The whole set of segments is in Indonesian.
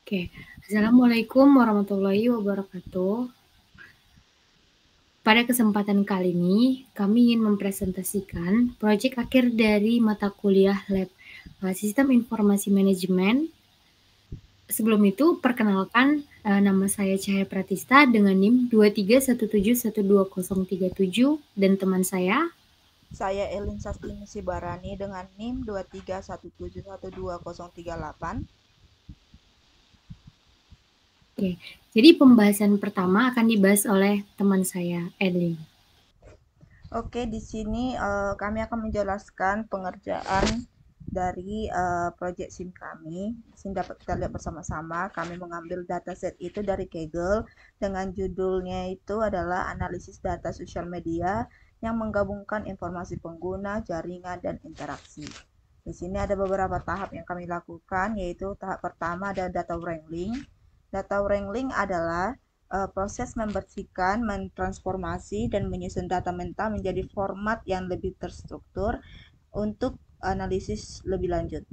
Oke, Assalamualaikum warahmatullahi wabarakatuh. Pada kesempatan kali ini, kami ingin mempresentasikan proyek akhir dari mata kuliah Lab Sistem Informasi Manajemen. Sebelum itu, perkenalkan nama saya Cahaya Pratista dengan NIM 231712037 dan teman saya. Saya Elin Sastini Sibarani dengan NIM 231712038. Oke, jadi pembahasan pertama akan dibahas oleh teman saya, Edlin. Oke, di sini kami akan menjelaskan pengerjaan dari proyek SIM kami. Di sini dapat kita lihat bersama-sama, kami mengambil dataset itu dari Kaggle dengan judulnya itu adalah analisis data sosial media yang menggabungkan informasi pengguna, jaringan, dan interaksi. Di sini ada beberapa tahap yang kami lakukan, yaitu tahap pertama ada data wrangling. Data wrangling adalah proses membersihkan, mentransformasi, dan menyusun data mentah menjadi format yang lebih terstruktur untuk analisis lebih lanjut.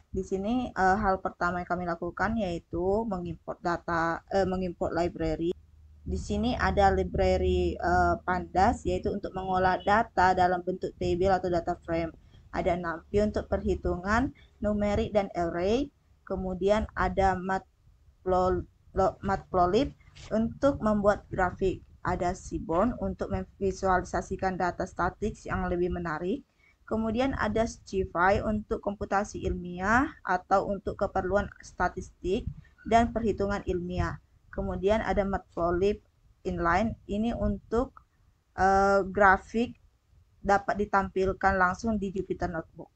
Di sini hal pertama yang kami lakukan yaitu mengimport library. Di sini ada library Pandas yaitu untuk mengolah data dalam bentuk table atau data frame. Ada NumPy untuk perhitungan numerik dan array. Kemudian ada Matplotlib untuk membuat grafik. Ada Seaborn untuk memvisualisasikan data statik yang lebih menarik. Kemudian ada Scify untuk komputasi ilmiah atau untuk keperluan statistik dan perhitungan ilmiah. Kemudian ada Matplotlib Inline, ini untuk grafik dapat ditampilkan langsung di Jupyter Notebook.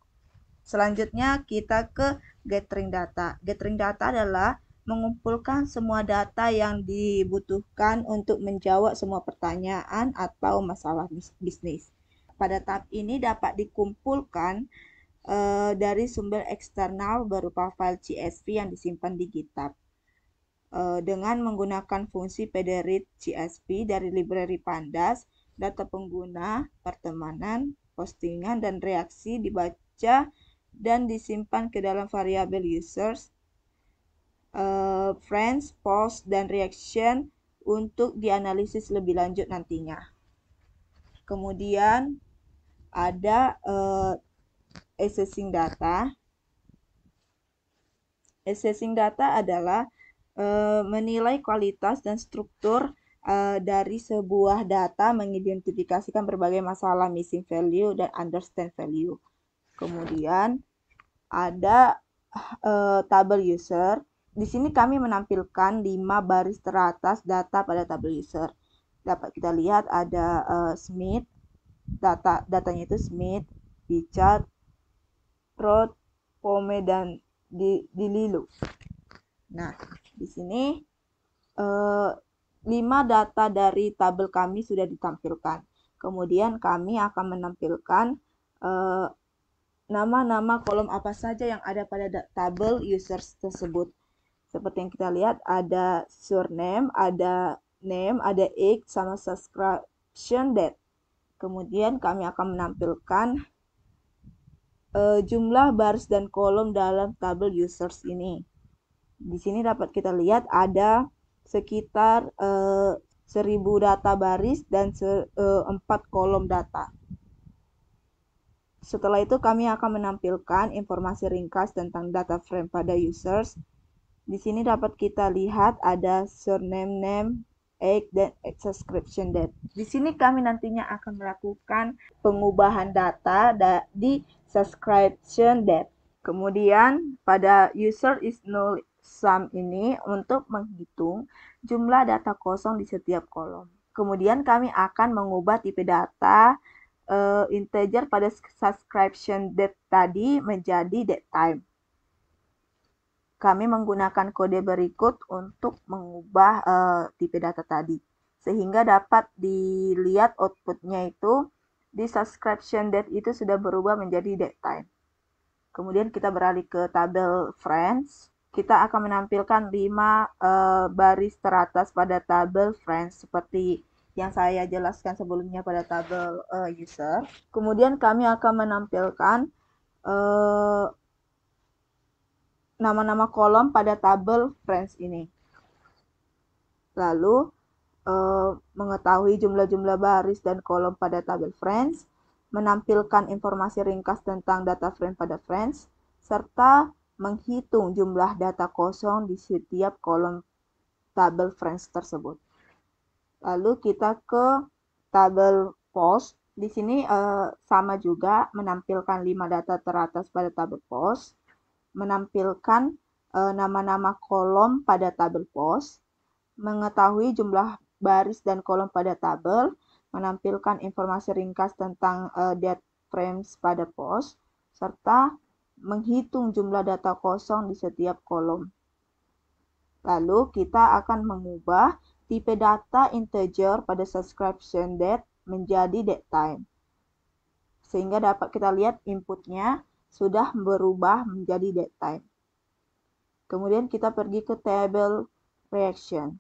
Selanjutnya kita ke gathering data. Gathering data adalah mengumpulkan semua data yang dibutuhkan untuk menjawab semua pertanyaan atau masalah bisnis. Pada tahap ini dapat dikumpulkan dari sumber eksternal berupa file CSV yang disimpan di GitHub. Dengan menggunakan fungsi pdread CSV dari library Pandas, data pengguna, pertemanan, postingan, dan reaksi dibaca dan disimpan ke dalam variabel users, friends, post, dan reaction untuk dianalisis lebih lanjut nantinya. Kemudian ada assessing data. Assessing data adalah menilai kualitas dan struktur dari sebuah data, mengidentifikasikan berbagai masalah missing value dan understand value. Kemudian ada tabel user. Di sini kami menampilkan 5 baris teratas data pada tabel user. Dapat kita lihat ada Smith, datanya itu Smith, Richard, Rod, Pome, dan Dililu. Nah, di sini 5 data dari tabel kami sudah ditampilkan. Kemudian kami akan menampilkan nama-nama kolom apa saja yang ada pada tabel users tersebut. Seperti yang kita lihat ada surname, ada name, ada age, sama subscription date. Kemudian kami akan menampilkan jumlah baris dan kolom dalam tabel users ini. Di sini dapat kita lihat ada sekitar 1000 data baris dan 4 kolom data. Setelah itu kami akan menampilkan informasi ringkas tentang data frame pada users. Di sini dapat kita lihat ada surname, name, age, dan subscription date. Di sini kami nantinya akan melakukan pengubahan data di subscription date. Kemudian pada user is null sum ini untuk menghitung jumlah data kosong di setiap kolom. Kemudian kami akan mengubah tipe data integer pada subscription date tadi menjadi date time. Kami menggunakan kode berikut untuk mengubah tipe data tadi, sehingga dapat dilihat outputnya itu di subscription date itu sudah berubah menjadi date time. Kemudian kita beralih ke tabel friends. Kita akan menampilkan 5 baris teratas pada tabel friends seperti yang saya jelaskan sebelumnya pada tabel user. Kemudian kami akan menampilkan nama-nama kolom pada tabel friends ini. Lalu mengetahui jumlah-jumlah baris dan kolom pada tabel friends, menampilkan informasi ringkas tentang data frame pada friends, serta menghitung jumlah data kosong di setiap kolom tabel friends tersebut. Lalu kita ke tabel post. Di sini sama juga menampilkan 5 data teratas pada tabel post, menampilkan nama-nama kolom pada tabel post, mengetahui jumlah baris dan kolom pada tabel, menampilkan informasi ringkas tentang date frames pada post, serta menghitung jumlah data kosong di setiap kolom. Lalu kita akan mengubah tipe data integer pada subscription date menjadi date time. Sehingga dapat kita lihat inputnya sudah berubah menjadi date time. Kemudian kita pergi ke tabel reaction.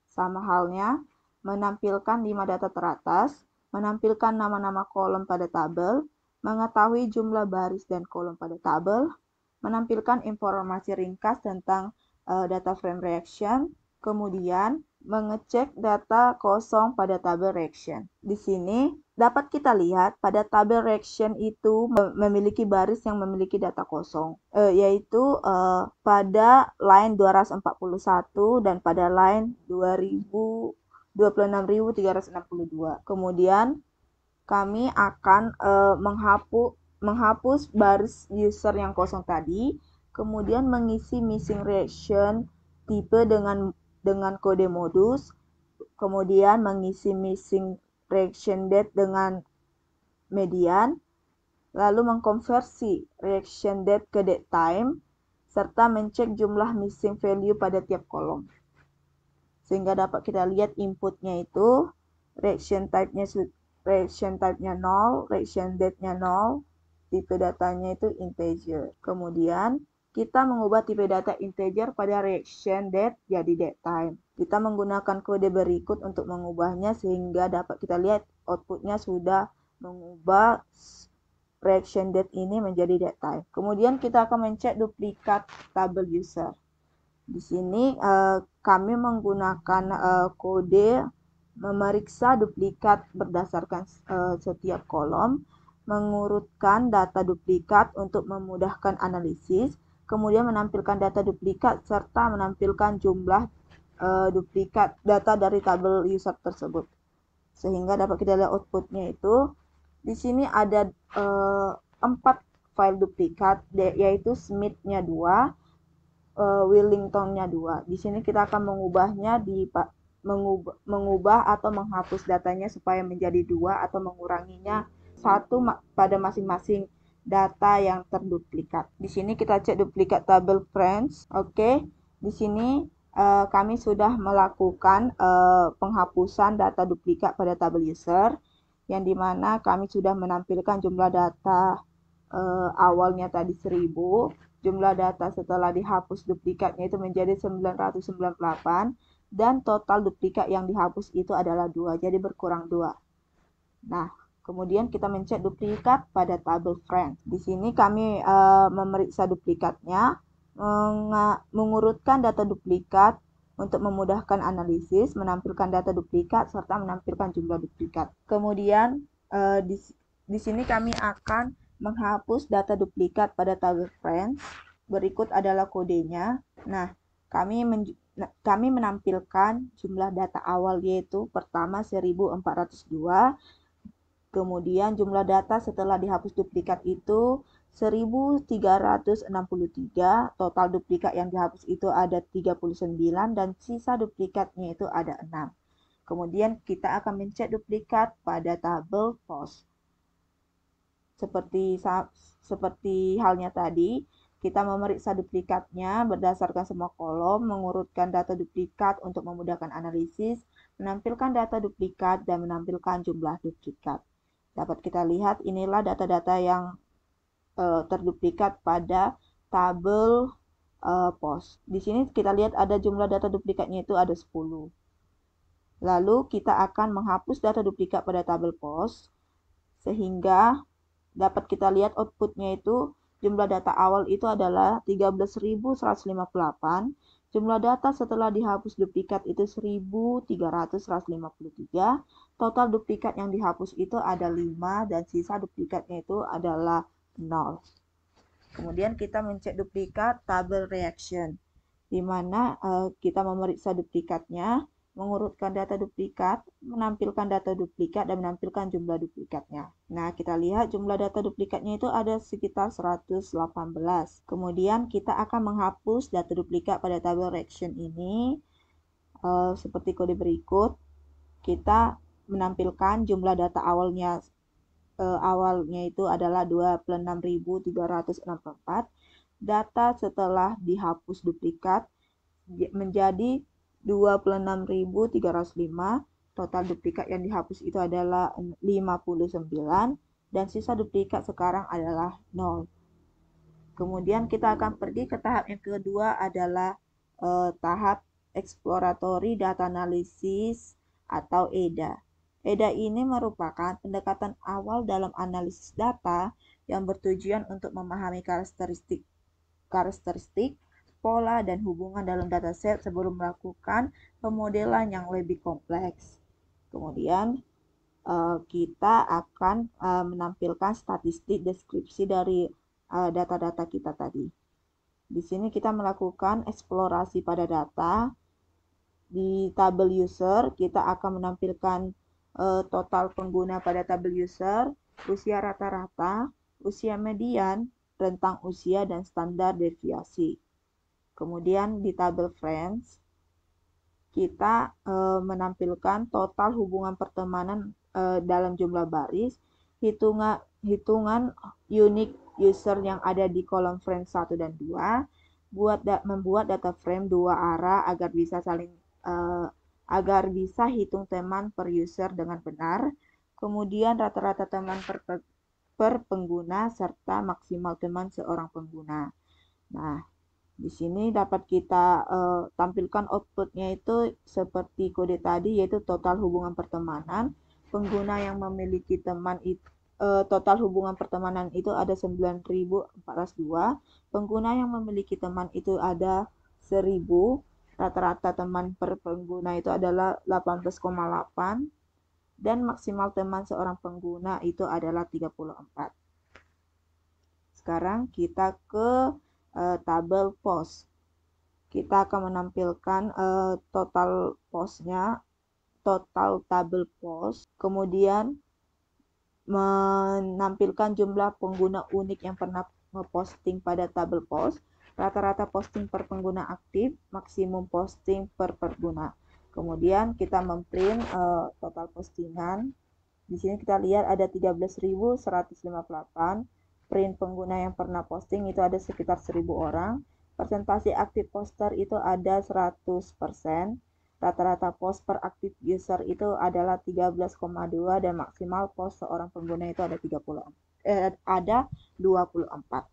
Sama halnya, menampilkan 5 data teratas, menampilkan nama-nama kolom pada tabel, mengetahui jumlah baris dan kolom pada tabel, menampilkan informasi ringkas tentang data frame reaction, kemudian mengecek data kosong pada tabel reaction. Di sini dapat kita lihat pada tabel reaction itu memiliki baris yang memiliki data kosong, yaitu pada line 241 dan pada line 26.362. Kemudian kami akan menghapus baris user yang kosong tadi, kemudian mengisi missing reaction tipe dengan kode modus, kemudian mengisi missing reaction date dengan median, lalu mengkonversi reaction date ke date time, serta mencek jumlah missing value pada tiap kolom. Sehingga dapat kita lihat inputnya itu reaction type-nya 0, reaction date-nya 0, tipe datanya itu integer. Kemudian kita mengubah tipe data integer pada reaction date jadi date time. Kita menggunakan kode berikut untuk mengubahnya sehingga dapat kita lihat outputnya sudah mengubah reaction date ini menjadi date time. Kemudian kita akan mencek duplikat tabel user. Di sini kami menggunakan kode memeriksa duplikat berdasarkan setiap kolom, mengurutkan data duplikat untuk memudahkan analisis, kemudian menampilkan data duplikat serta menampilkan jumlah duplikat data dari tabel user tersebut. Sehingga dapat kita lihat outputnya itu di sini ada 4 file duplikat, yaitu Smith-nya 2, Wellington-nya 2. Di sini kita akan mengubahnya mengubah atau menghapus datanya supaya menjadi 2 atau menguranginya 1 pada masing-masing data yang terduplikat. Di sini kita cek duplikat tabel friends. Oke. Di sini kami sudah melakukan penghapusan data duplikat pada tabel user, yang dimana kami sudah menampilkan jumlah data awalnya tadi 1000, jumlah data setelah dihapus duplikatnya itu menjadi 998, dan total duplikat yang dihapus itu adalah 2, jadi berkurang 2. Nah, kemudian kita mencek duplikat pada tabel friends. Di sini kami memeriksa duplikatnya, mengurutkan data duplikat untuk memudahkan analisis, menampilkan data duplikat, serta menampilkan jumlah duplikat. Kemudian di sini kami akan menghapus data duplikat pada tabel friends. Berikut adalah kodenya. Nah, kami menampilkan jumlah data awal, yaitu pertama 1402, kemudian jumlah data setelah dihapus duplikat itu 1363, total duplikat yang dihapus itu ada 39, dan sisa duplikatnya itu ada 6. Kemudian kita akan mencek duplikat pada tabel post. Seperti halnya tadi, kita memeriksa duplikatnya berdasarkan semua kolom, mengurutkan data duplikat untuk memudahkan analisis, menampilkan data duplikat, dan menampilkan jumlah duplikat. Dapat kita lihat inilah data-data yang terduplikat pada tabel post. Di sini kita lihat ada jumlah data duplikatnya itu ada 10. Lalu kita akan menghapus data duplikat pada tabel post sehingga dapat kita lihat outputnya itu jumlah data awal itu adalah 13.158. Jumlah data setelah dihapus duplikat itu 1.353. Total duplikat yang dihapus itu ada 5 dan sisa duplikatnya itu adalah 0. Kemudian kita mencek duplikat tabel reaction, di mana kita memeriksa duplikatnya, mengurutkan data duplikat, menampilkan data duplikat, dan menampilkan jumlah duplikatnya. Nah, kita lihat jumlah data duplikatnya itu ada sekitar 118. Kemudian kita akan menghapus data duplikat pada tabel reaction ini seperti kode berikut. Kita menampilkan jumlah data awalnya itu adalah 26.364. Data setelah dihapus duplikat menjadi 26.305. Total duplikat yang dihapus itu adalah 59 dan sisa duplikat sekarang adalah 0. Kemudian kita akan pergi ke tahap yang kedua adalah tahap exploratory data analysis atau EDA. EDA ini merupakan pendekatan awal dalam analisis data yang bertujuan untuk memahami karakteristik, pola, dan hubungan dalam dataset sebelum melakukan pemodelan yang lebih kompleks. Kemudian kita akan menampilkan statistik deskripsi dari data-data kita tadi. Di sini kita melakukan eksplorasi pada data. Di tabel user, kita akan menampilkan total pengguna pada tabel user, usia rata-rata, usia median, rentang usia, dan standar deviasi. Kemudian di tabel friends, kita menampilkan total hubungan pertemanan dalam jumlah baris, hitungan unique user yang ada di kolom friends 1 dan 2, membuat data frame 2 arah agar bisa hitung teman per user dengan benar, kemudian rata-rata teman per pengguna, serta maksimal teman seorang pengguna. Nah, di sini dapat kita tampilkan outputnya itu seperti kode tadi, yaitu total hubungan pertemanan. Pengguna yang memiliki teman itu total hubungan pertemanan itu ada 9.402. Pengguna yang memiliki teman itu ada 1.000. Rata-rata teman per pengguna itu adalah 18,8. Dan maksimal teman seorang pengguna itu adalah 34. Sekarang kita ke tabel post. Kita akan menampilkan total postnya, total tabel post, kemudian menampilkan jumlah pengguna unik yang pernah memposting pada tabel post, rata-rata posting per pengguna aktif, maksimum posting per pengguna. Kemudian kita memprint total postingan. Di sini kita lihat ada 13.158. Print pengguna yang pernah posting itu ada sekitar 1.000 orang. Persentase aktif poster itu ada 100%. Rata-rata post per aktif user itu adalah 13,2 dan maksimal post seorang pengguna itu ada 24.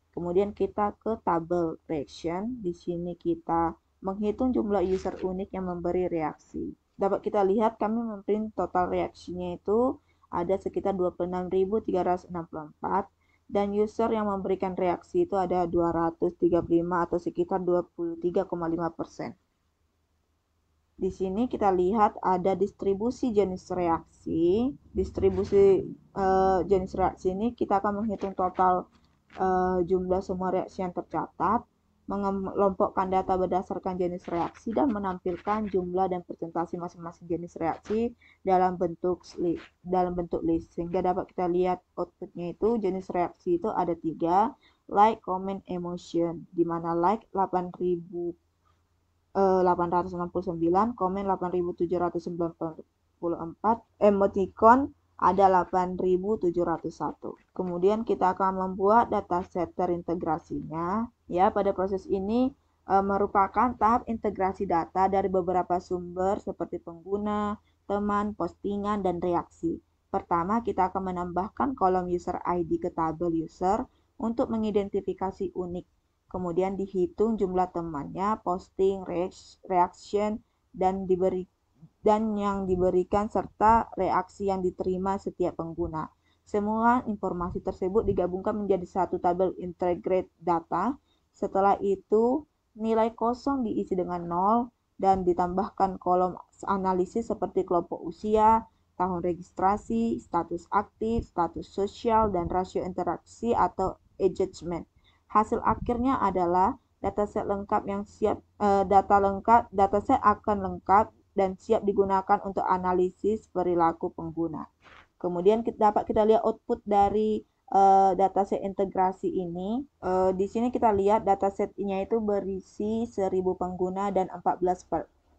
Kemudian kita ke tabel reaction. Di sini kita menghitung jumlah user unik yang memberi reaksi. Dapat kita lihat kami memprint total reaksinya itu ada sekitar 26.364 dan user yang memberikan reaksi itu ada 235 atau sekitar 23,5%. Di sini kita lihat ada distribusi jenis reaksi. Distribusi jenis reaksi ini kita akan menghitung total jumlah semua reaksi yang tercatat, mengelompokkan data berdasarkan jenis reaksi, dan menampilkan jumlah dan presentasi masing-masing jenis reaksi dalam bentuk list. Sehingga dapat kita lihat outputnya itu jenis reaksi itu ada 3, like, comment, emotion, di mana like 8.869, komen 8.794, emoticon ada 8.701. Kemudian kita akan membuat dataset terintegrasinya. Ya, pada proses ini merupakan tahap integrasi data dari beberapa sumber seperti pengguna, teman, postingan, dan reaksi. Pertama, kita akan menambahkan kolom user ID ke tabel user untuk mengidentifikasi unik. Kemudian dihitung jumlah temannya, posting, reaction, dan yang diberikan serta reaksi yang diterima setiap pengguna. Semua informasi tersebut digabungkan menjadi satu tabel integrated data. Setelah itu, nilai kosong diisi dengan 0 dan ditambahkan kolom analisis seperti kelompok usia, tahun registrasi, status aktif, status sosial, dan rasio interaksi atau engagement. Hasil akhirnya adalah dataset lengkap yang siap dataset akan lengkap dan siap digunakan untuk analisis perilaku pengguna. Kemudian dapat kita lihat output dari dataset integrasi ini. Di sini kita lihat datasetnya itu berisi 1000 pengguna dan 14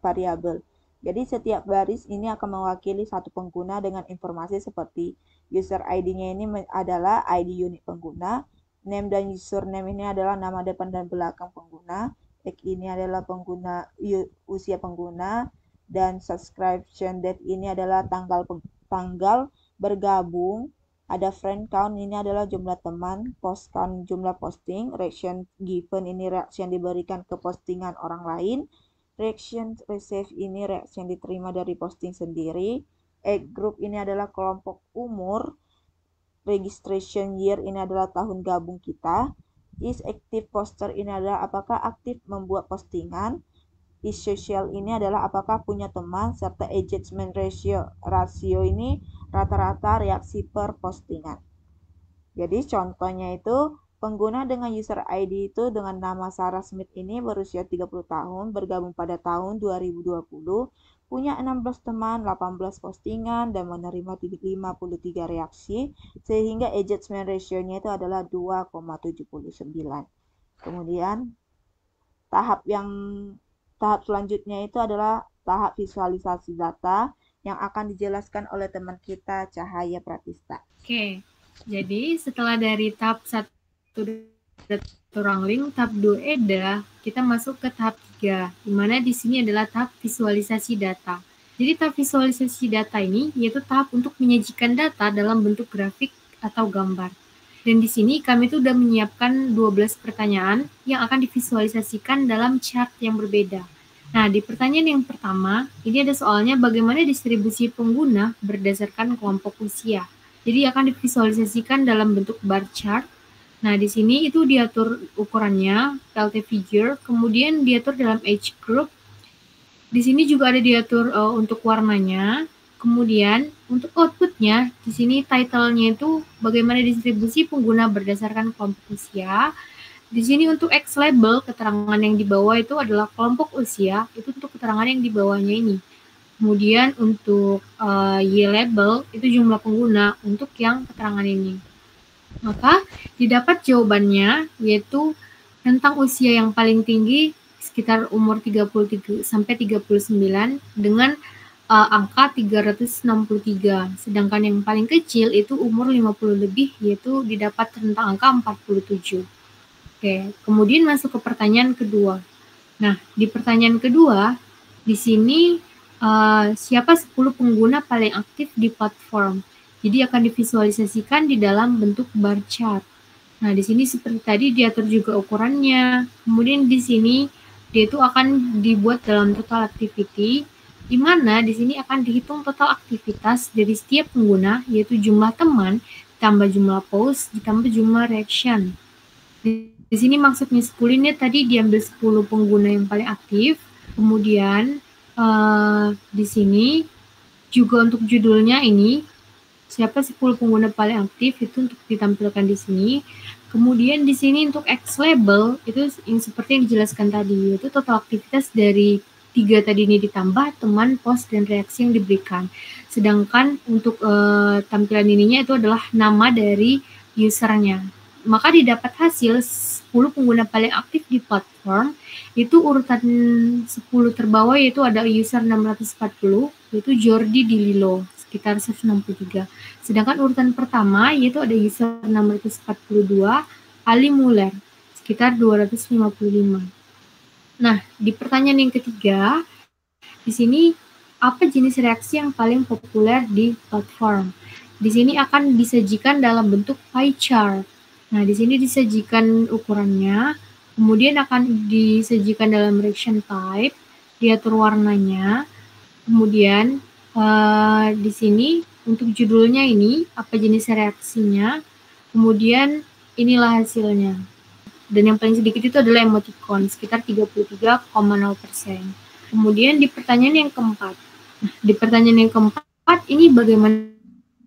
variabel. Jadi setiap baris ini akan mewakili satu pengguna dengan informasi seperti user ID-nya ini adalah ID unit pengguna, name dan username ini adalah nama depan dan belakang pengguna, tag ini adalah usia pengguna, dan subscription date ini adalah tanggal bergabung. Ada friend count, ini adalah jumlah teman, post count, jumlah posting, reaction given, ini reaksi yang diberikan ke postingan orang lain, reaction received, ini reaksi yang diterima dari posting sendiri, age group ini adalah kelompok umur, registration year ini adalah tahun gabung kita, is active poster ini adalah apakah aktif membuat postingan, is social ini adalah apakah punya teman, serta engagement rasio ini rata-rata reaksi per postingan. Jadi contohnya itu pengguna dengan user ID itu dengan nama Sarah Smith ini berusia 30 tahun, bergabung pada tahun 2020, punya 16 teman, 18 postingan, dan menerima 53 reaksi, sehingga engagement ratio-nya itu adalah 2,79. Kemudian tahap selanjutnya itu adalah tahap visualisasi data yang akan dijelaskan oleh teman kita Cahaya Pratista. Oke, jadi setelah dari tahap 1 data wrangling, tahap 2 EDA, kita masuk ke tahap 3, di mana di sini adalah tahap visualisasi data. Jadi tahap visualisasi data ini yaitu tahap untuk menyajikan data dalam bentuk grafik atau gambar. Dan di sini kami tuh udah menyiapkan 12 pertanyaan yang akan divisualisasikan dalam chart yang berbeda. Nah, di pertanyaan yang pertama, ini ada soalnya bagaimana distribusi pengguna berdasarkan kelompok usia. Jadi akan divisualisasikan dalam bentuk bar chart. Nah, di sini itu diatur ukurannya, LT figure, kemudian diatur dalam age group. Di sini juga ada diatur untuk warnanya. Kemudian untuk outputnya, di sini title-nya itu bagaimana distribusi pengguna berdasarkan kelompok usia. Di sini untuk X label, keterangan yang di bawah itu adalah kelompok usia, itu untuk keterangan yang di bawahnya ini. Kemudian untuk Y label, itu jumlah pengguna untuk yang keterangan ini. Maka didapat jawabannya, yaitu rentang usia yang paling tinggi sekitar umur 33 sampai 39 dengan angka 363. Sedangkan yang paling kecil itu umur 50 lebih, yaitu didapat rentang angka 47. Oke, kemudian masuk ke pertanyaan kedua. Nah, di pertanyaan kedua, di sini siapa 10 pengguna paling aktif di platform? Jadi akan divisualisasikan di dalam bentuk bar chart. Nah, di sini seperti tadi diatur juga ukurannya. Kemudian di sini dia itu akan dibuat dalam total activity, di mana di sini akan dihitung total aktivitas dari setiap pengguna, yaitu jumlah teman, ditambah jumlah post, ditambah jumlah reaction. Di sini maksudnya 10 ini tadi diambil 10 pengguna yang paling aktif, kemudian di sini juga untuk judulnya ini, siapa 10 pengguna paling aktif itu untuk ditampilkan di sini. Kemudian di sini untuk X label itu seperti yang dijelaskan tadi, yaitu total aktivitas dari 3 tadi ini ditambah teman, post, dan reaksi yang diberikan. Sedangkan untuk tampilan ininya itu adalah nama dari usernya. Maka didapat hasil 10 pengguna paling aktif di platform, itu urutan 10 terbawah yaitu ada user 640, yaitu Jordi Dililo, sekitar 163. Sedangkan urutan pertama yaitu ada user 642, Ali Muller, sekitar 255. Nah, di pertanyaan yang ketiga, di sini apa jenis reaksi yang paling populer di platform? Di sini akan disajikan dalam bentuk pie chart. Nah, di sini disajikan ukurannya, kemudian akan disajikan dalam reaction type, diatur warnanya, kemudian di sini untuk judulnya ini, apa jenis reaksinya, kemudian inilah hasilnya. Dan yang paling sedikit itu adalah emoticon, sekitar 33,0%. Kemudian di pertanyaan yang keempat. Nah, di pertanyaan yang keempat, ini bagaimana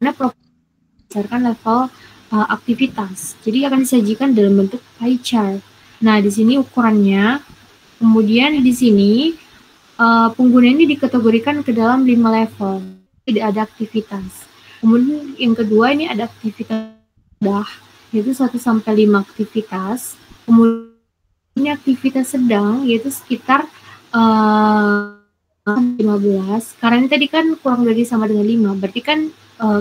berdasarkan level aktivitas. Jadi akan disajikan dalam bentuk pie chart. Nah, di sini ukurannya, kemudian di sini pengguna ini dikategorikan ke dalam 5 level. Tidak ada aktivitas. Kemudian yang kedua ini ada aktivitas rendah, yaitu 1-5 aktivitas. Kemudian aktivitas sedang, yaitu sekitar 15. Karena ini tadi kan kurang dari sama dengan 5, berarti kan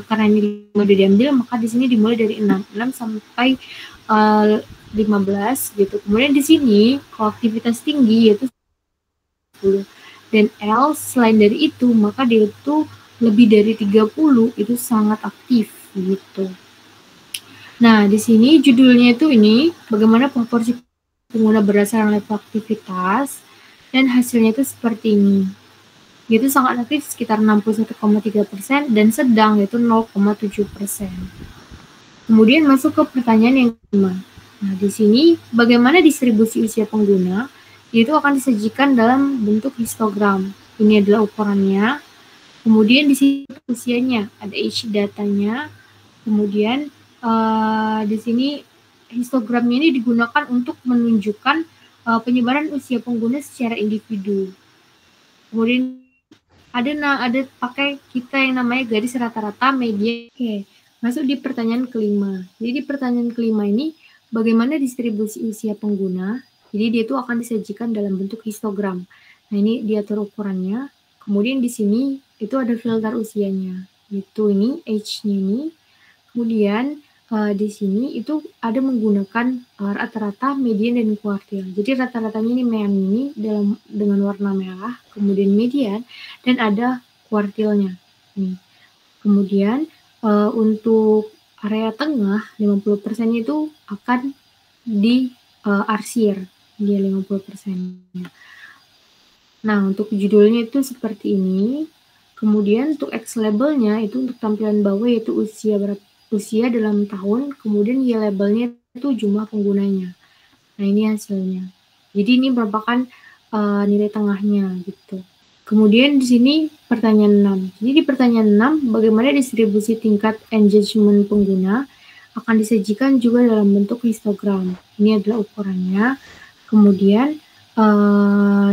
karena ini 5 udah diambil, maka di sini dimulai dari 6 sampai 15 gitu. Kemudian di sini kalau aktivitas tinggi yaitu 10. Dan L selain dari itu, maka dia itu lebih dari 30 itu sangat aktif gitu. Nah, di sini judulnya itu ini bagaimana proporsi pengguna berdasarkan level aktivitas, dan hasilnya itu seperti ini. Yaitu sangat aktif sekitar 61,3% dan sedang yaitu 0,7%. Kemudian masuk ke pertanyaan yang kelima. Nah, di sini bagaimana distribusi usia pengguna? Yaitu akan disajikan dalam bentuk histogram. Ini adalah ukurannya. Kemudian di sini usianya, ada age datanya. Kemudian di sini histogramnya ini digunakan untuk menunjukkan penyebaran usia pengguna secara individu. Kemudian ada pakai kita yang namanya garis rata-rata media. Oke, masuk di pertanyaan kelima. Jadi di pertanyaan kelima ini bagaimana distribusi usia pengguna? Jadi dia itu akan disajikan dalam bentuk histogram. Nah, ini diatur ukurannya. Kemudian di sini itu ada filter usianya. Itu ini age-nya ini. Kemudian di sini itu ada menggunakan rata-rata, median, dan kuartil. Jadi rata-ratanya ini mean ini dengan warna merah, kemudian median, dan ada kuartilnya. Nih. Kemudian untuk area tengah 50% itu akan diarsir dia 50%. Nah, untuk judulnya itu seperti ini. Kemudian untuk X labelnya itu untuk tampilan bawah yaitu usia dalam tahun, kemudian Y labelnya itu jumlah penggunanya. Nah, ini hasilnya. Jadi ini merupakan nilai tengahnya gitu. Kemudian di sini pertanyaan 6. Jadi di pertanyaan 6, bagaimana distribusi tingkat engagement pengguna akan disajikan juga dalam bentuk histogram. Ini adalah ukurannya. Kemudian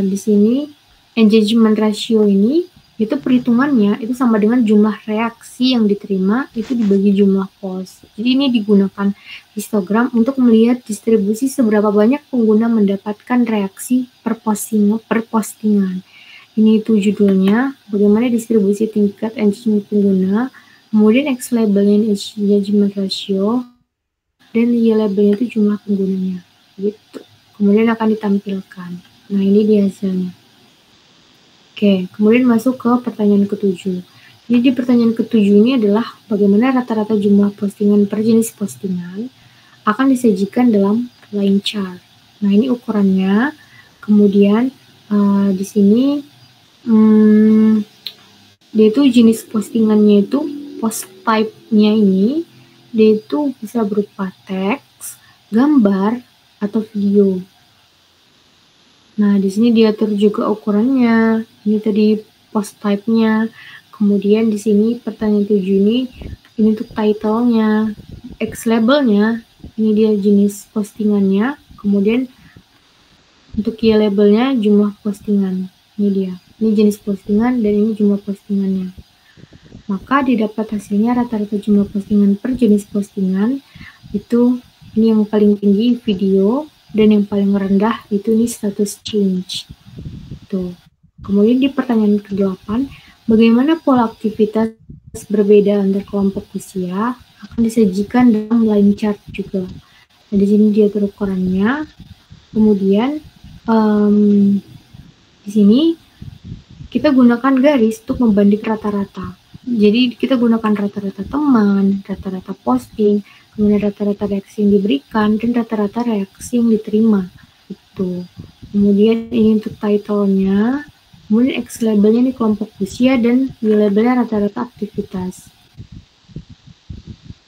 di sini engagement ratio ini itu perhitungannya itu sama dengan jumlah reaksi yang diterima itu dibagi jumlah post. Jadi ini digunakan histogram untuk melihat distribusi seberapa banyak pengguna mendapatkan reaksi per postingan. Ini itu judulnya, bagaimana distribusi tingkat engagement pengguna, kemudian X labelnya engagement ratio, dan Y labelnya itu jumlah penggunanya. Gitu. Kemudian akan ditampilkan. Nah, ini dia hasilnya. Oke, kemudian masuk ke pertanyaan ke-7. Jadi di pertanyaan ke-7 ini adalah bagaimana rata-rata jumlah postingan per jenis postingan akan disajikan dalam line chart. Nah, ini ukurannya. Kemudian di sini dia itu jenis postingannya itu post type-nya ini dia itu bisa berupa teks, gambar, atau video. Nah, di sini diatur juga ukurannya. Ini tadi post type-nya. Kemudian di sini pertanyaan 7 ini untuk title-nya, X label-nya, ini dia jenis postingannya. Kemudian untuk Y label-nya jumlah postingan. Ini dia. Ini jenis postingan dan ini jumlah postingannya. Maka didapat hasilnya rata-rata jumlah postingan per jenis postingan itu ini yang paling tinggi video dan yang paling rendah itu ini status change. Tuh. Kemudian di pertanyaan ke-8, bagaimana pola aktivitas berbeda antar kelompok usia akan disajikan dalam line chart juga. Nah, di sini dia ukurannya. Kemudian di sini kita gunakan garis untuk membanding rata-rata. Jadi kita gunakan rata-rata teman, rata-rata posting, kemudian rata-rata reaksi yang diberikan, dan rata-rata reaksi yang diterima. Itu. Kemudian ini untuk title-nya, kemudian X labelnya ini kelompok usia, dan Y labelnya rata-rata aktivitas.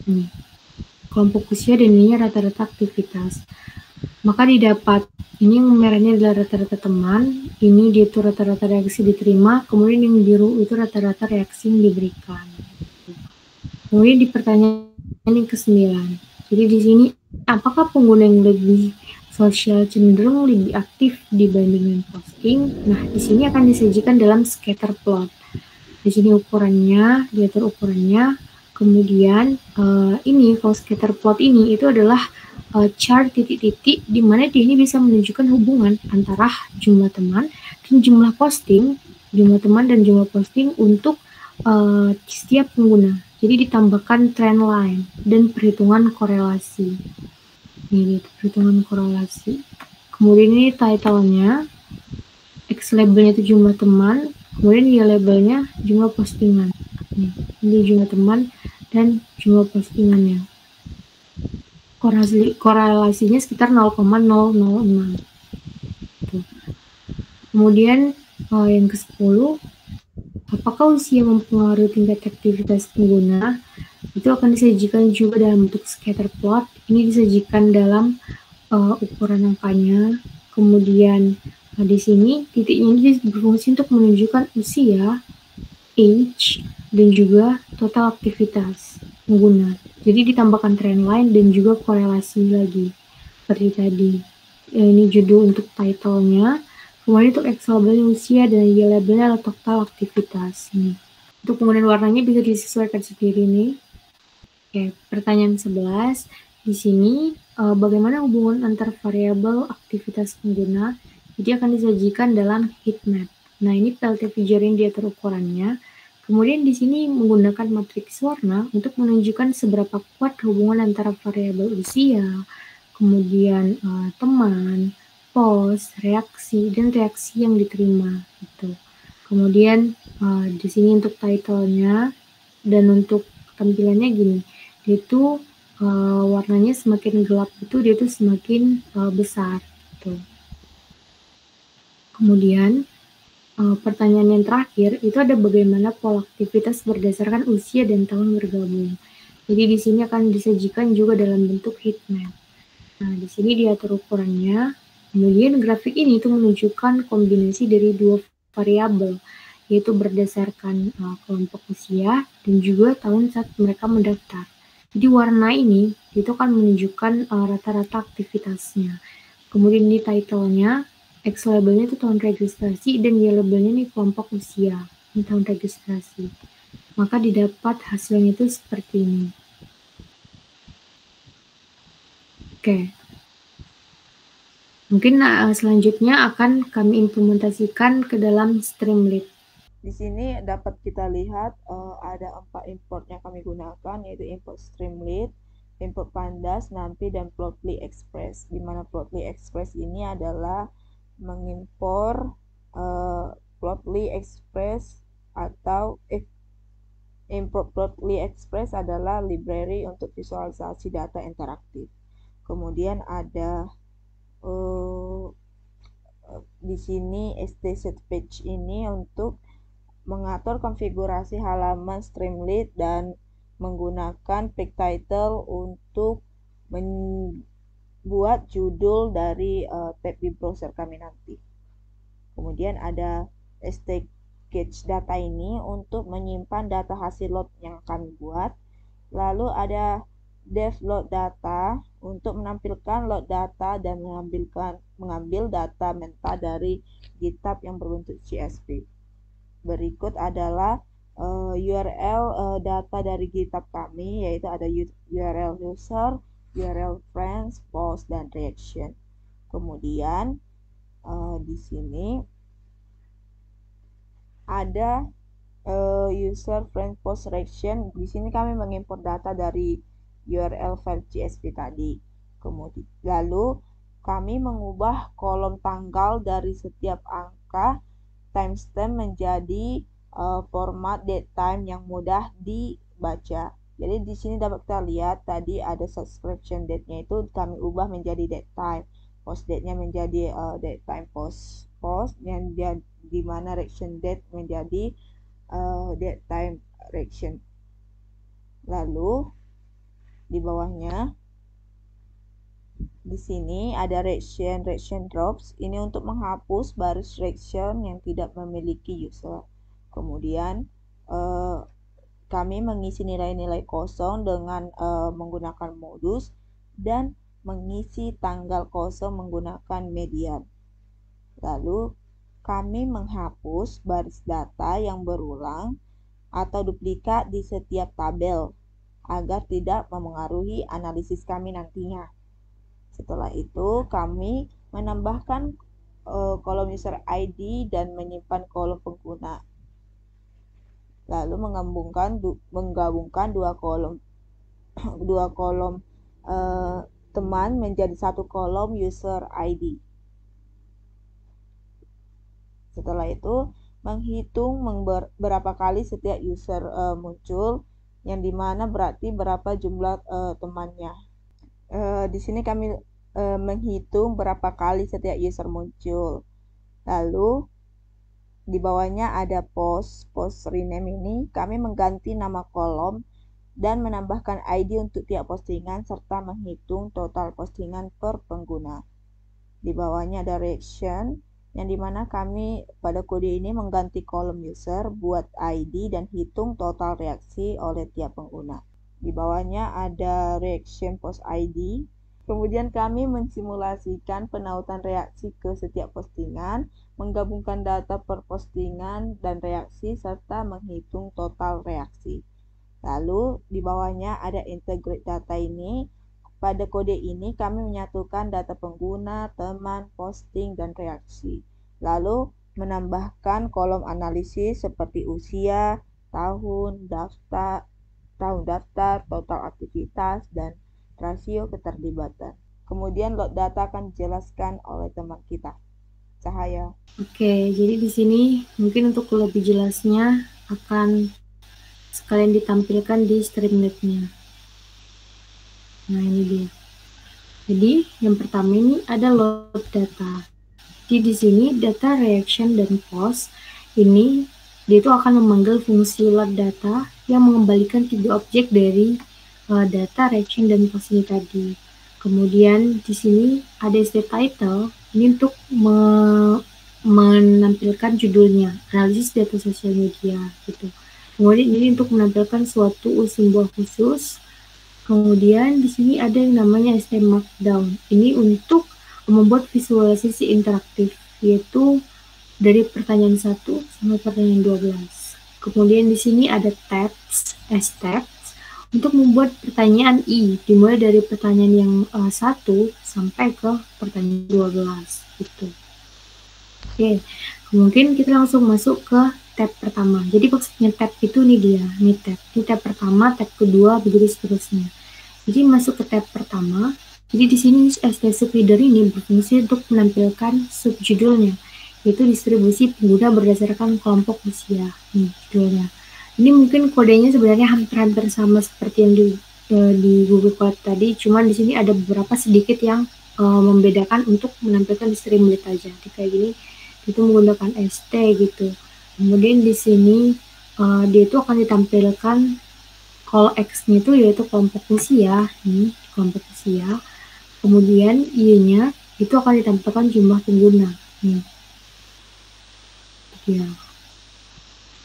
Nih, kelompok usia dan ini rata-rata aktivitas. Maka didapat, ini yang merahnya adalah rata-rata teman, ini dia itu rata-rata reaksi diterima, kemudian yang biru itu rata-rata reaksi yang diberikan. Kemudian di pertanyaan yang ke-9. Jadi di sini, apakah pengguna yang lebih sosial cenderung lebih aktif dibandingkan posting? Nah, di sini akan disajikan dalam scatter plot. Di sini ukurannya, diatur ukurannya. Kemudian ini kalau scatter plot ini itu adalah chart titik-titik di mana dia ini bisa menunjukkan hubungan antara jumlah teman dan jumlah posting, untuk setiap pengguna. Jadi ditambahkan trend line dan perhitungan korelasi. Ini perhitungan korelasi. Kemudian ini title-nya, X labelnya itu jumlah teman, kemudian Y labelnya jumlah postingan. Ini jumlah teman dan jumlah postingannya. Korelasinya sekitar 0,006. Kemudian yang ke-10, apakah usia mempengaruhi tingkat aktivitas pengguna? Itu akan disajikan juga dalam bentuk scatter plot. Ini disajikan dalam ukuran angkanya. Kemudian di sini titiknya ini berfungsi untuk menunjukkan usia, age, dan juga total aktivitas pengguna. Jadi ditambahkan trend line dan juga korelasi lagi seperti tadi. Ini judul untuk title-nya. Kemudian untuk X labelnya usia dan Y labelnya adalah total aktivitas. Nih. Untuk penggunaan warnanya bisa disesuaikan sendiri nih. Oke, pertanyaan 11. Di sini bagaimana hubungan antar variabel aktivitas pengguna? Jadi akan disajikan dalam heat map. Nah, ini PLT figure yang diatur ukurannya. Kemudian di sini menggunakan matriks warna untuk menunjukkan seberapa kuat hubungan antara variabel usia, kemudian teman, post, reaksi, dan reaksi yang diterima. Gitu. Kemudian di sini untuk title-nya dan untuk tampilannya gini, dia itu warnanya semakin gelap itu dia itu semakin besar. Gitu. Kemudian pertanyaan yang terakhir itu ada bagaimana pola aktivitas berdasarkan usia dan tahun bergabung. Jadi di sini akan disajikan juga dalam bentuk heat map. Nah, di sini diatur ukurannya. Kemudian grafik ini itu menunjukkan kombinasi dari dua variabel, yaitu berdasarkan kelompok usia dan juga tahun saat mereka mendaftar. Jadi warna ini itu akan menunjukkan rata-rata aktivitasnya. Kemudian di title-nya, X labelnya itu tahun registrasi dan Y labelnya ini kelompok usia, ini tahun registrasi. Maka didapat hasilnya itu seperti ini. Oke. Mungkin selanjutnya akan kami implementasikan ke dalam Streamlit. Di sini dapat kita lihat ada 4 import yang kami gunakan, yaitu import Streamlit, import Pandas, NumPy, dan Plotly Express. Di mana Plotly Express ini adalah mengimpor Plotly Express atau import Plotly Express adalah library untuk visualisasi data interaktif. Kemudian ada di sini stSetPage ini untuk mengatur konfigurasi halaman Streamlit dan menggunakan page title untuk membuat judul dari tab di browser kami nanti. Kemudian ada stCache data ini untuk menyimpan data hasil load yang kami buat. Lalu ada dev load data untuk menampilkan load data dan mengambil data meta dari GitHub yang berbentuk CSV. Berikut adalah URL data dari GitHub kami, yaitu ada URL user, URL friends, post, dan reaction. Kemudian di sini ada user friend post reaction. Di sini kami mengimpor data dari URL file CSV tadi. Kemudian lalu kami mengubah kolom tanggal dari setiap angka timestamp menjadi format datetime yang mudah dibaca. Jadi di sini dapat kita lihat tadi ada subscription date-nya itu kami ubah menjadi datetime, post date-nya menjadi datetime post yang di mana reaction date menjadi datetime reaction. Lalu di bawahnya. Di sini ada reaction drops. Ini untuk menghapus baris reaction yang tidak memiliki user. Kemudian kami mengisi nilai-nilai kosong dengan menggunakan modus dan mengisi tanggal kosong menggunakan median. Lalu kami menghapus baris data yang berulang atau duplikat di setiap tabel agar tidak memengaruhi analisis kami nantinya. Setelah itu, kami menambahkan kolom user ID dan menyimpan kolom pengguna. Lalu menggabungkan dua kolom teman menjadi satu kolom user ID. Setelah itu, menghitung berapa kali setiap user muncul, yang dimana berarti berapa jumlah temannya. Di sini kami menghitung berapa kali setiap user muncul. Lalu di bawahnya ada post rename ini. Kami mengganti nama kolom dan menambahkan ID untuk tiap postingan serta menghitung total postingan per pengguna. Di bawahnya ada reaction, yang dimana kami pada kode ini mengganti kolom user, buat ID dan hitung total reaksi oleh tiap pengguna. Di bawahnya ada reaction post ID. Kemudian kami mensimulasikan penautan reaksi ke setiap postingan, menggabungkan data per postingan dan reaksi, serta menghitung total reaksi. Lalu di bawahnya ada integrate data ini. Pada kode ini kami menyatukan data pengguna, teman, posting, dan reaksi. Lalu menambahkan kolom analisis seperti usia, tahun daftar, total aktivitas, dan rasio keterlibatan. Kemudian load data akan dijelaskan oleh teman kita, Cahaya. Oke, jadi di sini mungkin untuk lebih jelasnya akan sekalian ditampilkan di Streamlit-nya. Nah, ini dia. Jadi, yang pertama ini ada load data. Jadi di sini data reaction dan post ini dia itu akan memanggil fungsi load data yang mengembalikan 3 objek dari data reaction dan post ini tadi. Kemudian di sini ada istilah title ini untuk menampilkan judulnya, analisis data sosial media gitu. Kemudian ini untuk menampilkan suatu simbol khusus. Kemudian di sini ada yang namanya ST Markdown. Ini untuk membuat visualisasi interaktif, yaitu dari pertanyaan 1 sampai pertanyaan 12. Kemudian di sini ada tabs, tabs untuk membuat pertanyaan dimulai dari pertanyaan yang 1 sampai ke pertanyaan 12 gitu. Oke, mungkin kita langsung masuk ke tab pertama. Jadi maksudnya tab itu nih dia, nih tab pertama, tab kedua, begitu seterusnya. Jadi masuk ke tab pertama. Jadi di sini subreader ini berfungsi untuk menampilkan subjudulnya, yaitu distribusi pengguna berdasarkan kelompok usia. Nih judulnya. Ini mungkin kodenya sebenarnya hampir-hampir sama seperti yang di Google Colab tadi, cuman di sini ada beberapa sedikit yang membedakan untuk menampilkan di Streamlit aja. Jadi kayak gini itu menggunakan ST gitu. Kemudian di sini dia itu akan ditampilkan call X-nya itu yaitu kelompok usia, nih kelompok usia. Kemudian Y-nya itu akan ditampilkan jumlah pengguna. Nih. Ya.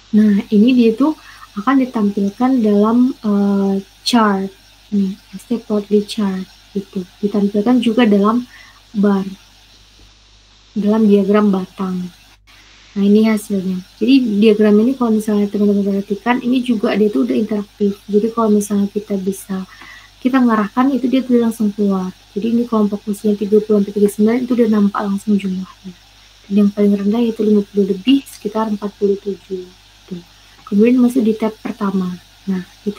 Nah, ini dia itu akan ditampilkan dalam chart. Nih, ST Plotly chart gitu. Ditampilkan juga dalam bar. Dalam diagram batang. Nah, ini hasilnya. Jadi diagram ini kalau misalnya teman-teman perhatikan, ini juga dia itu udah interaktif. Jadi kalau misalnya kita ngarahkan itu dia tuh langsung keluar. Jadi ini kelompok usia 30-39 itu udah nampak langsung jumlahnya. Dan yang paling rendah yaitu 50 lebih sekitar 47. Tuh. Kemudian masuk di tab pertama. Nah, di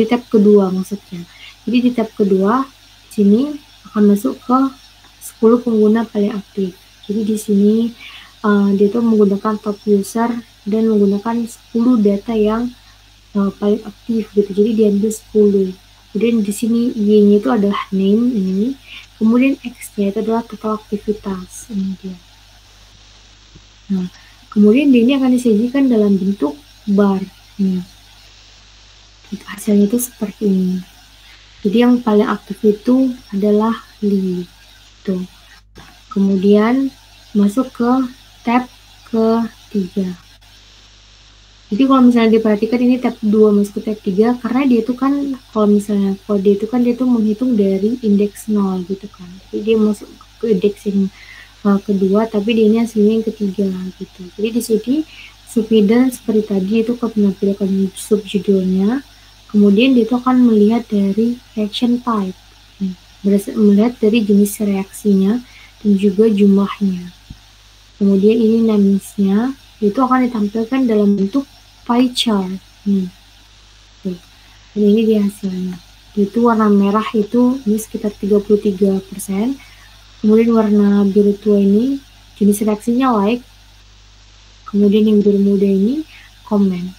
tab kedua maksudnya. Jadi di tab kedua sini akan masuk ke 10 pengguna paling aktif. Jadi di sini dia tuh menggunakan top user dan menggunakan 10 data yang paling aktif gitu. Jadi diambil 10. Kemudian di sini Y-nya itu adalah name ini. Kemudian X-nya itu adalah total aktivitas. Ini dia. Nah, kemudian ini akan disajikan dalam bentuk bar. Hasilnya itu seperti ini. Jadi yang paling aktif itu adalah Lee. Tuh. Kemudian masuk ke tab ketiga. Jadi kalau misalnya diperhatikan ini tab 2 masuk ke tab 3 karena dia itu kan kalau misalnya kode itu kan dia tuh menghitung dari indeks 0 gitu kan. Jadi dia masuk ke indeks yang kedua tapi dia ini hasilnya yang ketiga gitu. Jadi di sini subheader seperti tadi itu akan menampilkan subjudulnya. Kemudian dia itu akan melihat dari reaction type. Melihat dari jenis reaksinya dan juga jumlahnya. Kemudian ini namesnya itu akan ditampilkan dalam bentuk pie chart. Dan ini dia hasilnya. Itu warna merah itu ini sekitar 33%. Kemudian warna biru tua ini jenis reaksinya like. Kemudian yang biru muda ini comment.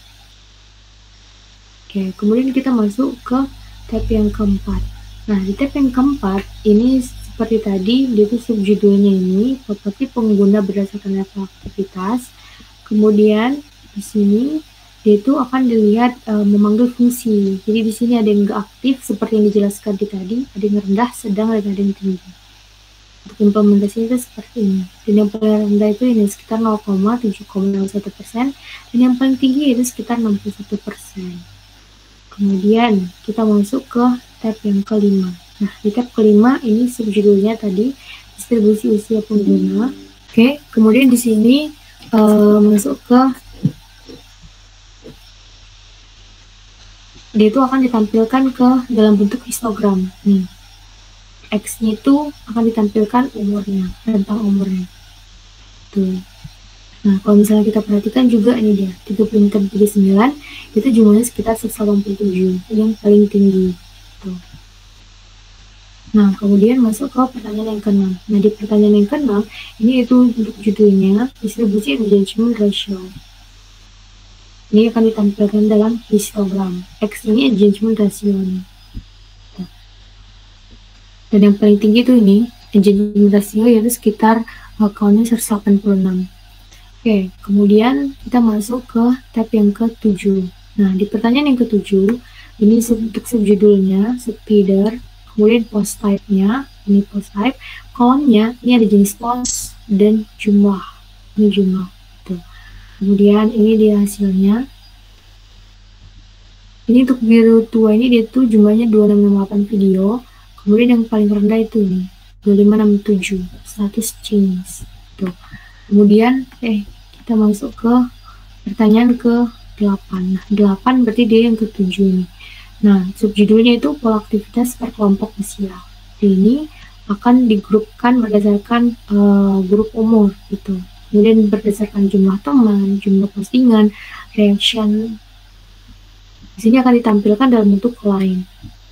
Oke, kemudian kita masuk ke tab yang keempat. Nah, di tab yang keempat ini seperti tadi, dia itu subjudulnya ini properti pengguna berdasarkan level aktivitas. Kemudian di sini dia itu akan dilihat memanggil fungsi. Jadi di sini ada yang nggak aktif seperti yang dijelaskan di tadi, ada yang rendah, sedang, dan ada yang tinggi. Untuk implementasinya itu seperti ini. Dan yang paling rendah itu ini sekitar 0,7,01%, dan yang paling tinggi itu sekitar 61%. Kemudian kita masuk ke tab yang kelima. Nah, di tab kelima ini subjudulnya tadi distribusi usia pengguna. Oke, kemudian di sini masuk ke dia itu akan ditampilkan ke dalam bentuk histogram. Nih, X-nya itu akan ditampilkan umurnya, rentang umurnya. Tuh. Nah, kalau misalnya kita perhatikan juga ini dia 34,39 itu jumlahnya sekitar 187 yang paling tinggi. Tuh. Nah, kemudian masuk ke pertanyaan yang ke-6. Nah, di pertanyaan yang ke-6 ini itu untuk judulnya distribusi engagement ratio. Ini akan ditampilkan dalam histogram. X ini engagement ratio nih. Dan yang paling tinggi itu ini engagement ratio yaitu sekitar count-nya 186. Oke, kemudian kita masuk ke tab yang ke-7. Nah, di pertanyaan yang ke-7 ini untuk subjudulnya subheader, kemudian post type-nya ini post type, kolomnya ini ada jenis post dan jumlah. Ini jumlah. Tuh. Kemudian ini dia hasilnya. Ini untuk biru tua ini dia tuh jumlahnya 2668 video. Kemudian yang paling rendah itu ini 2567 status change. Tuh. Kemudian kita masuk ke pertanyaan ke-8. Nah, 8 berarti dia yang ke-7 nih. Nah, subjudulnya itu pola aktivitas per kelompok usia. Ini akan digrupkan berdasarkan grup umur gitu. Kemudian berdasarkan jumlah teman, jumlah postingan, reaction. Di sini akan ditampilkan dalam bentuk line.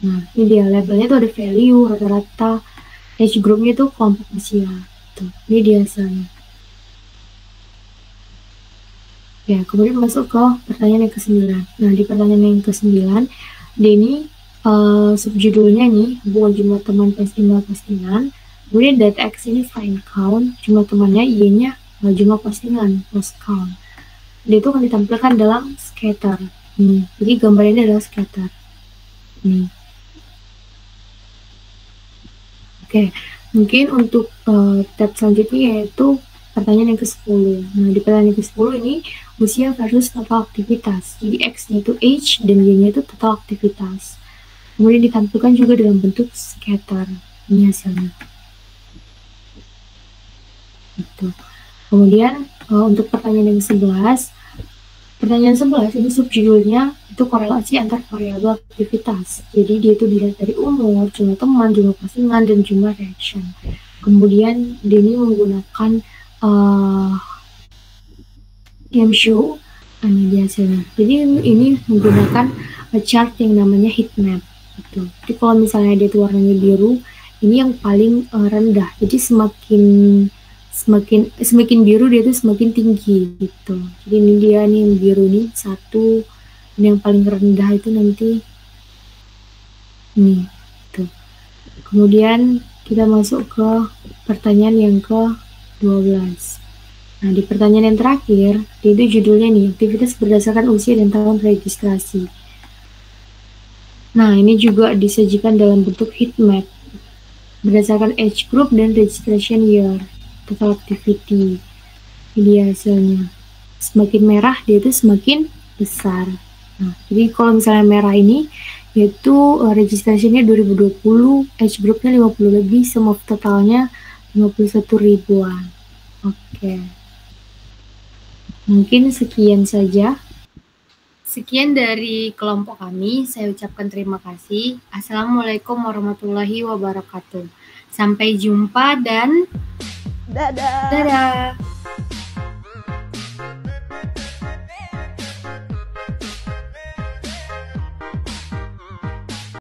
Nah, ini dia labelnya itu ada value, rata-rata, age groupnya itu kelompok usia. Tuh, ini dia hasilnya. Ya, kemudian masuk ke pertanyaan yang ke-9. Nah, di pertanyaan yang ke-9, ini subjudulnya nih, hubungan jumlah teman postingan. Kemudian data X ini find count, jumlah temannya, Y-nya jumlah postingan, post count. Dia itu akan ditampilkan dalam scatter. Nih, jadi gambarnya adalah scatter. Nih. Oke, mungkin untuk tab selanjutnya yaitu pertanyaan yang ke-10. Nah, di pertanyaan yang ke-10 ini usia versus total aktivitas. Jadi X-nya itu age dan Y-nya itu total aktivitas. Kemudian ditampilkan juga dalam bentuk scatter. Ini hasilnya. Gitu. Kemudian untuk pertanyaan yang ke-11, pertanyaan 11 ini subjudulnya itu korelasi antar variabel aktivitas. Jadi dia itu dilihat dari umur, jumlah teman, jumlah postingan, dan jumlah reaction. Kemudian dia ini menggunakan show ini dia hasilnya. Jadi ini menggunakan chart yang namanya heat map gitu. Jadi kalau misalnya dia itu warnanya biru, ini yang paling rendah. Jadi semakin biru dia itu semakin tinggi gitu. Jadi ini dia nih yang biru nih 1, ini yang paling rendah itu nanti ini tuh. Kemudian kita masuk ke pertanyaan yang ke-12. Nah, di pertanyaan yang terakhir, itu judulnya nih, aktivitas berdasarkan usia dan tahun registrasi. Nah, ini juga disajikan dalam bentuk heat map berdasarkan age group dan registration year, total activity. Ini hasilnya. Semakin merah dia itu semakin besar. Nah, jadi kalau misalnya merah ini yaitu registrationnya 2020, age groupnya 50 lebih, sum of totalnya 51 ribuan. Oke. Mungkin sekian saja. Sekian dari kelompok kami, saya ucapkan terima kasih. Assalamualaikum warahmatullahi wabarakatuh. Sampai jumpa dan Dadah. dadah.